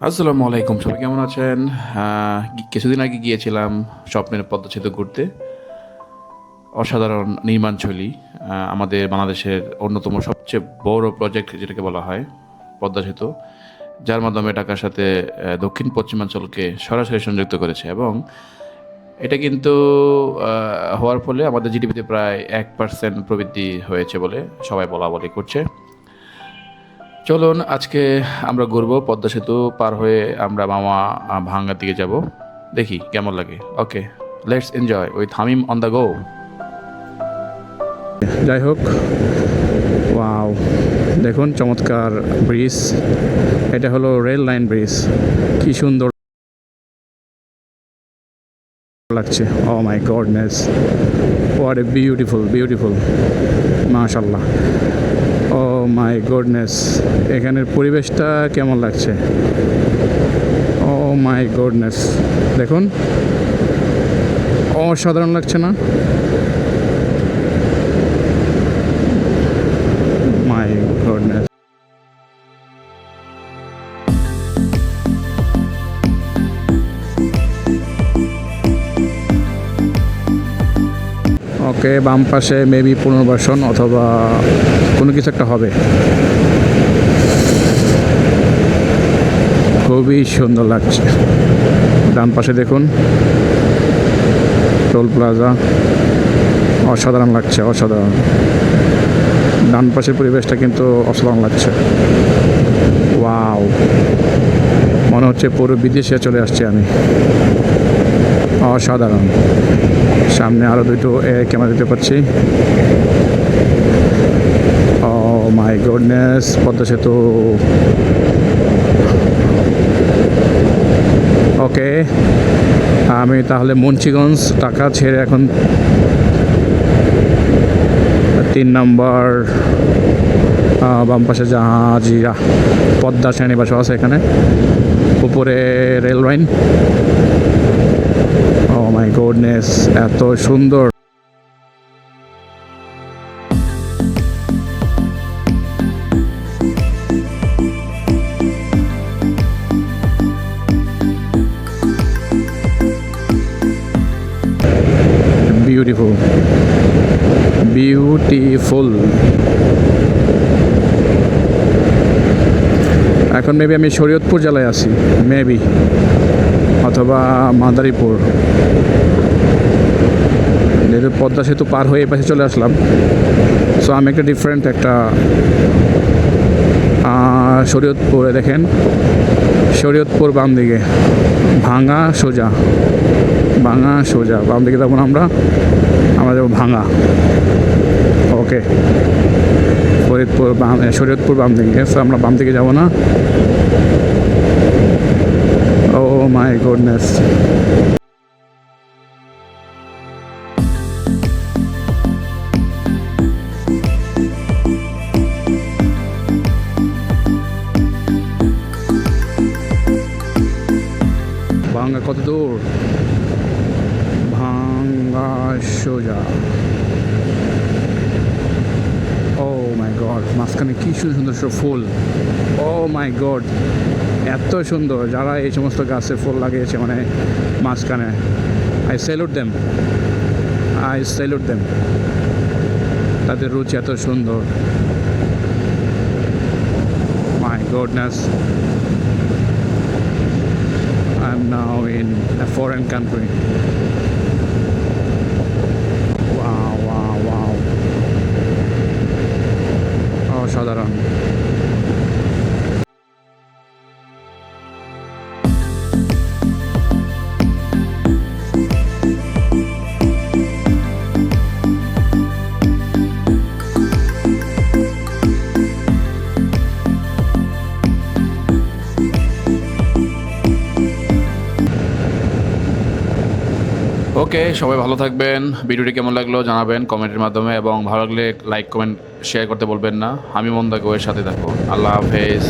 আসসালামু আলাইকুম, সবাই কেমন আছেন? কিছুদিন আগে গিয়েছিলাম স্বপ্নের পদ্মা সেতু ঘুরতে। অসাধারণ নির্মাণশৈলী। আমাদের বাংলাদেশের অন্যতম সবচেয়ে বড় প্রজেক্ট যেটাকে বলা হয় পদ্মা সেতু, যার মাধ্যমে ঢাকার সাথে দক্ষিণ পশ্চিমাঞ্চলকে সরাসরি সংযুক্ত করেছে এবং এটা কিন্তু হওয়ার ফলে আমাদের জিডিপিতে প্রায় 1% প্রবৃদ্ধি হয়েছে বলে সবাই বলাবলি করছে। চলুন আজকে আমরা ঘুরবো পদ্মা সেতু পার হয়ে আমরা মামা ভাঙ্গার দিকে যাব। দেখি কেমন লাগে। Okay, let's enjoy with Hamim on the go. যাই হোক, ওয়াও, দেখুন চমৎকার ব্রিজ। এটা হলো রেল লাইন ব্রিজ। কি সুন্দর লাগছে। Oh my goodness, what a beautiful beautiful, মাশাল্লাহ। ও মাই গডনেস, এখানের পরিবেশটা কেমন লাগছে। ও মাই গডনেস, দেখুন অসাধারণ লাগছে না? মাই গডনেস। ওকে, বাম পাশে মেবি পুনর্বাসন অথবা কোনো কিছু একটা হবে। খুবই সুন্দর লাগছে। ডান পাশে দেখুন টোল প্লাজা, অসাধারণ লাগছে, অসাধারণ। ডান পাশের পরিবেশটা কিন্তু অসাধারণ লাগছে। ওয়াও, মনে হচ্ছে পুরো বিদেশে চলে আসছি আমি। অসাধারণ। সামনে আরও দুটো ক্যামেরা দিতে পারছি। ও মাই গডনেস, পদ্মা সেতু। ওকে, আমি তাহলে মুন্সিগঞ্জ টাকা ছেড়ে এখন 3 নম্বর বাম পাশে জাহাজিরা পদ্মা শ্রেণীবাস আছে এখানে, উপরে rail line. Oh my goodness, এত সুন্দর। Beautiful beautiful. এখন মেবি আমি শরীয়তপুর জেলায় আছি, মেবি, অথবা মাদারীপুর। যেহেতু পদ্মা সেতু পার হয়ে এই পাশে চলে আসলাম, সো আমি একটা ডিফারেন্ট একটা শরীয়তপুরে দেখেন, শরীয়তপুর বাম দিকে, ভাঙা সোজা, ভাঙা সোজা বাম দিকে যাবো আমরা যাবো ভাঙা। ওকে, ফরিদপুর বাম, শরীয়তপুর বাম দিকে, সো আমরা বাম দিকে যাবো না। ও মাই গডনেস। ভাঙ্গা কত দূর? ভাঙ্গা সোজা। ও মাই গড, মাঝখানে কি সুন্দর সুন্দর ফুল। ও মাই গড, এত সুন্দর। যারা এই সমস্ত গাছে ফুল লাগিয়েছে মানে মাঝখানে, I salute them, I salute them. তাদের রুচি এত সুন্দর। মাই goodness, I am now in a foreign country. Wow, wow, wow. অসাধারণ। ওকে, সবাই ভালো থাকবেন। ভিডিওটি কেমন লাগলো জানাবেন কমেন্টের মাধ্যমে, এবং ভালো লাগলে লাইক কমেন্ট শেয়ার করতে বলবেন না। আমি মন্দা গোয়ের সাথে থাকবো। আল্লাহ হাফেজ।